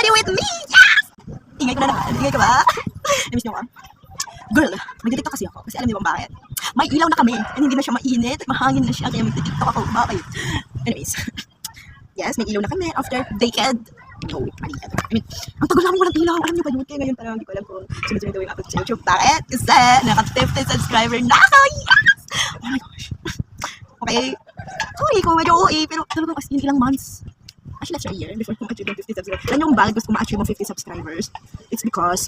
you with me? Yes! Ingay ko na naman. Ingay ka ba? Namiss niyo ko? Girl, magti-tiktok kasi ako. Kasi alam niyo ba bakit? May ilaw na kami. And hindi na siya mainit. Mahangin na siya. Kaya magti-tiktok ako. Bakit? Anyways. Yes, may ilaw na kami after decade. No, mali. I mean, ang tagal namin walang ilaw. Alam niyo ba yun? Kaya ngayon parang hindi ko alam kung sunod-sunod gawin upload sa YouTube. Bakit? Kasi naka-50 subscriber na ako. Yes! Oh my gosh. Okay. Sorry kung medyo OA. Pero talagang as in ilang months. Actually, last year before ko ma-achieve ng 50 subscribers. Alam niyo kung bakit gusto ko ma-achieve ng 50 subscribers? It's because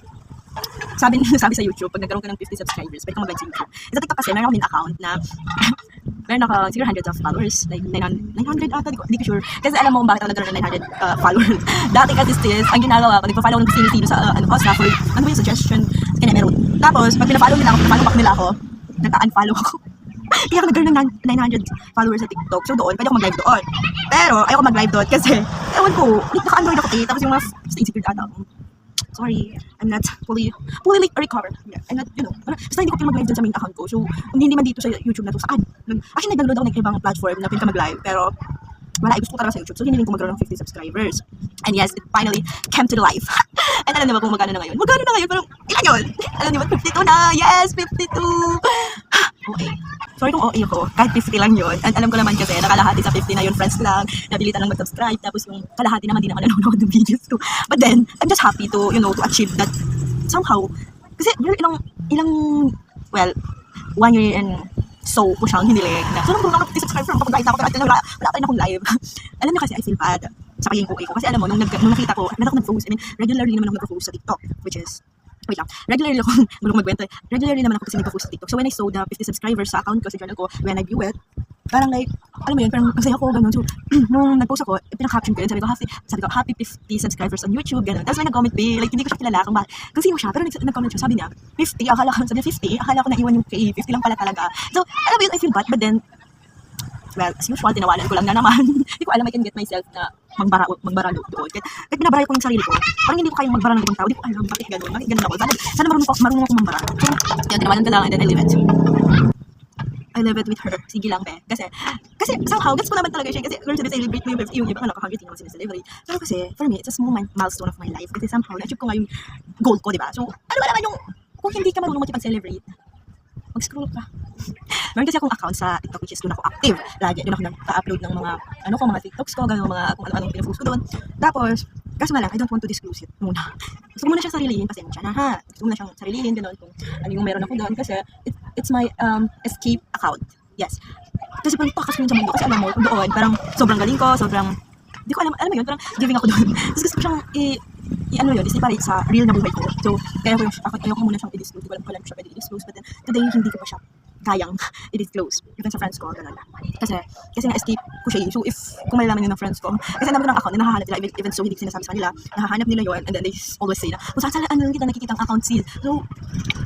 sabi sa YouTube, pag nagkaroon ka ng 50 subscribers, pwede kang mag-live sa YouTube. Sa TikTok kasi, meron ako din account na meron ako siguro hundreds of followers. Like 900 ata, di ko sure. Kasi alam mo kung bakit ako nagkaroon ng 900 followers. Dati kasi sis, ang ginagawa ko, nagpa-follow ko ng sino-sino sa sa for, ano ba yung suggestion? Kaya meron. Tapos, pag pina-follow back nila ako, nagka-unfollow ako. Kaya ako nagkaroon ng 900 followers sa TikTok. So doon, pwede ako mag-live doon. Pero, ayoko mag-live doon kasi, ewan ko, naka-Android ako tapos yung mga insecure ata ako. Sorry, I'm not fully like recovered. Yeah, I'm not, basta hindi ko mag-live dun sa main account ko. So, hindi man dito sa YouTube na to, saan? Actually, nag-download ako ng ibang platform na pinaka mag-live, pero wala, gusto ko talaga sa YouTube. So, hindi ko magkaroon ng 50 subscribers. And yes, it finally came to the life. And alam niyo ba kung magkano na ngayon? Magkano na ngayon? Parang, ilan yun? Alam niyo ba, 52 na! Yes, 52! Okay. Sorry kung OA ko, kahit 50 lang yun. And alam ko naman kasi, nakalahati sa 50 na yun, friends lang, napilitan lang mag-subscribe, tapos yung kalahati naman, di naman nanonood ng videos ko. But then, I'm just happy to, to achieve that somehow. Kasi, well, 1 year and so ko siyang hinilig na. So, nung ako 50 subscribers, makapag-live ako, pero wala pa rin akong live. Alam niyo kasi, I feel bad sa pagiging OA ko. Kasi alam mo, nung nakita ko, meron ako nag-post, regularly naman ako nag-post sa TikTok, which is, wait lang, regularly naman ako kasi nag-post sa TikTok. So when I saw the 50 subscribers sa account ko, sa channel ko, when I view it, parang like, alam mo yun, parang masaya ko, gano'n. So, nung nag-post ako, pinaka-caption ko yun, sabi ko, happy 50 subscribers on YouTube, gano'n. Tapos may nag-comment pa, like, hindi ko siya kilala kung sino siya, pero nag-comment siya, sabi niya, 50, akala ko naiwan yung kay 50 lang pala talaga. So, alam mo yun, I feel bad, but then, well, as usual, tinawalan ko lang na naman. Hindi ko alam, I can get myself na magbara doon. Kahit binabaray ko yung sarili ko, parang hindi ko kayang magbara ng ibang tao. Hindi ko alam, bakit ganun ako. Sana marunong ako mambara. So, yan, tinawalan ko lang, and then I live it with her. Sige lang, be. Kasi somehow, gets ko naman talaga siya. Kasi, girl, celebrate mo yung iba, nakaka-100 naman sila-celebrate. Pero kasi, for me, it's a small milestone of my life. Kasi somehow, na-achieve ko nga yung goal ko, diba? So, ano ba naman yung, kung hindi ka marunong makipag-celebrate, mag-scroll ka. Meron kasi akong account sa TikTok which is doon ako active. Lagi doon ako nag-upload ng mga mga TikToks ko, gano'n mga kung ano-anong pinapost ko doon. Tapos, kaso nga lang, I don't want to disclose it muna. Gusto ko muna siyang sarilihin, pasensya na ha. Gusto ko muna siyang sarilihin, gano'n kung ano yung meron ako doon. Kasi it's my escape account. Yes. Kasi parang takas ko yun sa mundo. Kasi alam mo, doon, parang sobrang galing ko, hindi ko alam mo yun, parang giving ako doon. Tapos gusto ko siyang i-separate sa real na buhay ko. So, kaya ayoko muna siyang i-disclose. Hindi ko alam siya pwede i-disclose. But then, today, hindi ko pa siya kayang i-disclose. Even sa friends ko, gano'n. Kasi na-escape ko siya. So, kung malalaman yun ng friends ko, kasi alam ko ng account na nahahanap nila, even so, hindi ko sinasabi sa kanila, nahahanap nila yun, and then they always say na, kung saan kita nakikita ang account seal. So,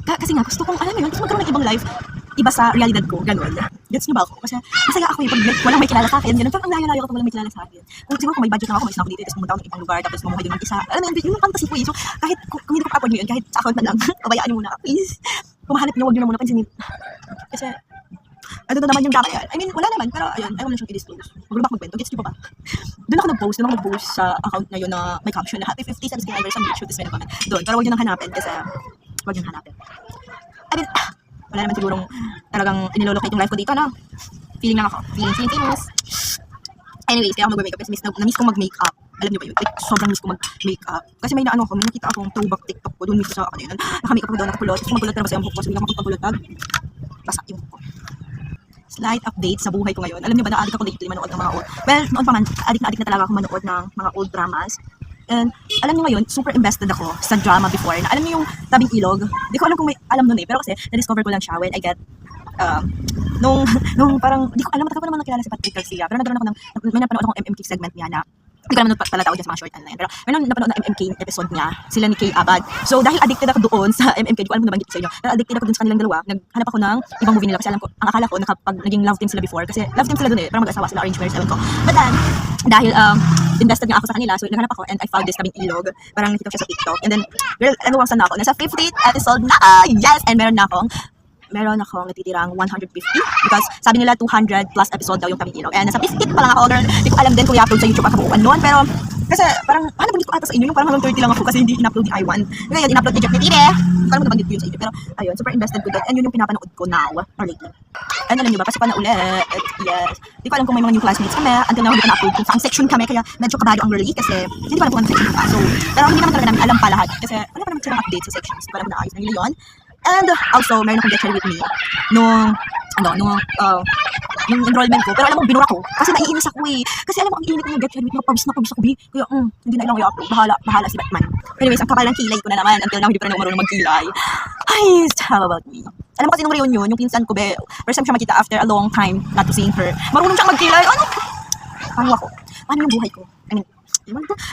kasi nga, gusto kong, alam mo yun, gusto magkaroon ng ibang life, iba sa realidad ko, gano'n. Gets niyo ba ako? Kasi masaya ako pag walang may kilala sa akin, gano'n. Parang ang layo-layo ko pag walang may kilala sa akin. Kung siguro kung may budget lang ako, may ako dito, tapos pumunta ako ng ibang lugar, tapos mamuhay doon mag-isa. Alam mo yun, yung fantasy ko eh. So, kahit kung hindi ko pa-afford nyo yun, kahit sa account na lang, pabayaan niyo muna, please. Kung mahanap niyo, huwag niyo na muna pansinin. Kasi, ano na naman yung dama yan. I mean, wala naman, pero ayun, ayaw mo na siyang i-disclose. Huwag na ba magkwento? Gets niyo pa ba? Doon ako nag-post sa account na yun na may caption na happy 50 subscribers on YouTube, this comment. Doon, pero huwag niyo nang hanapin kasi, huwag niyo hanapin. I mean, wala naman sigurong talagang inilolocate yung life ko dito, no? Feeling lang ako. Feeling. Anyways, kaya ako mag-makeup kasi na-miss ko mag-makeup. Alam niyo ba yun? Like, sobrang miss ko mag-makeup. Kasi may nakita akong throwback TikTok ko. Doon mismo sa ano yun. Naka-makeup ko doon, nakapulot. Gusto ko magpulot pero kasi ang buhok ko. Sabi nga magpapulot tag. Basa yung buhok ko. Slight update sa buhay ko ngayon. Alam niyo ba, na-addict ako lately manood ng mga old. Well, noon pa man, addict na talaga ako manood ng mga old dramas. And alam niyo ngayon, super invested ako sa drama before. Na alam niyo yung Tabing Ilog? Di ko alam kung may alam nun eh. Pero kasi, na-discover ko lang siya when I get nung parang, di ko alam, matagal pa naman nakilala si Patrick Garcia. Pero nagkaroon ako may napanood akong MMK segment niya na, hindi ko naman pala tawag niya sa mga short online. Pero may napanood na MMK episode niya, sila ni Kay Abad. So dahil addicted ako doon sa MMK, di ko alam kung nabanggit ko sa inyo, dahil addicted ako doon sa kanilang dalawa, naghanap ako ng ibang movie nila kasi alam ko, ang akala ko nakapag naging love team sila before. Kasi love team sila doon eh, parang mag-asawa sila, arranged marriage, alam ko. But then, dahil invested nga ako sa kanila, so naghanap ako and I found this Tabing Ilog. Parang nakita ko siya sa TikTok. And then, girl, ano saan na ako? Nasa 50th episode na! Yes! And meron akong natitirang 150 because sabi nila 200 plus episode daw yung Tabing Ilog. And nasa 50th pa lang ako, girl. Hindi ko alam din kung i-upload sa YouTube ang kabuuan noon. Pero Kasi parang, nabanggit ko ata sa inyo, yung parang hanggang 30 lang ako kasi hindi in-upload yung I1. Ngayon, in-upload ni Jeff ni Tire. Hindi ko nabanggit ko yun sa inyo. Pero, ayun, super invested ko doon. And yun yung pinapanood ko now, or lately. And alam nyo ba, pasok pa na ulit. Yes. Hindi ko alam kung may mga new classmates kami. Until now, hindi ko na-upload kung saan section kami. Kaya medyo kabado ang girly kasi hindi ko alam kung anong section pa. So, pero hindi naman talaga namin alam pa lahat. Kasi wala pa naman silang update sa sections. Hindi ko alam na ayos na nila yun. And also, meron akong get with me nung enrollment ko. Pero alam mo, binura ko. Kasi naiinis ako eh. Kasi alam mo, ang init ng get with me. Pawis na ako, B. Kaya, hindi na ilang i-upload. Bahala si Batman. Anyways, ang kapal ng kilay ko na naman. Until now, hindi pa rin ako marunong magkilay. Ay, how about me? Alam mo kasi nung reunion, yung pinsan ko, be, first time siya makita after a long time not to seeing her. Marunong siyang magkilay. Ano? Paano ako? Paano yung buhay ko? I mean,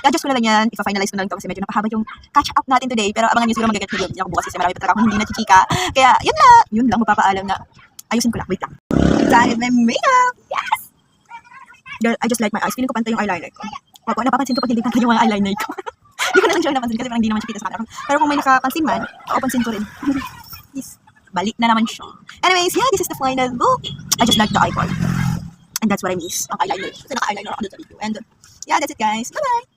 i-adjust ko na lang yan, ipa-finalize ko na lang ito kasi medyo napahaba yung catch up natin today. Pero abangan nyo siguro mag-get video ako bukas kasi marami pa talaga akong hindi nachichika. Kaya yun lang, magpapaalam na ayusin ko lang, wait lang. Dahil may makeup! Yes! Girl, I just like my eyes. Feeling ko pantay yung eyeliner ko. Opo, napapansin ko pag hindi pantay yung mga eyeliner ko. Hindi ko na lang siya napansin kasi parang hindi naman siya kita sa camera. Pero kung may nakapansin man, pansin ko rin. Yes. Balik na naman siya. Anyways, yeah, this is the final look. I just like the eye part. And that's what I miss, ang eyeliner. Kasi naka-eyeliner ako doon sa video. And yeah, that's it guys. Bye-bye!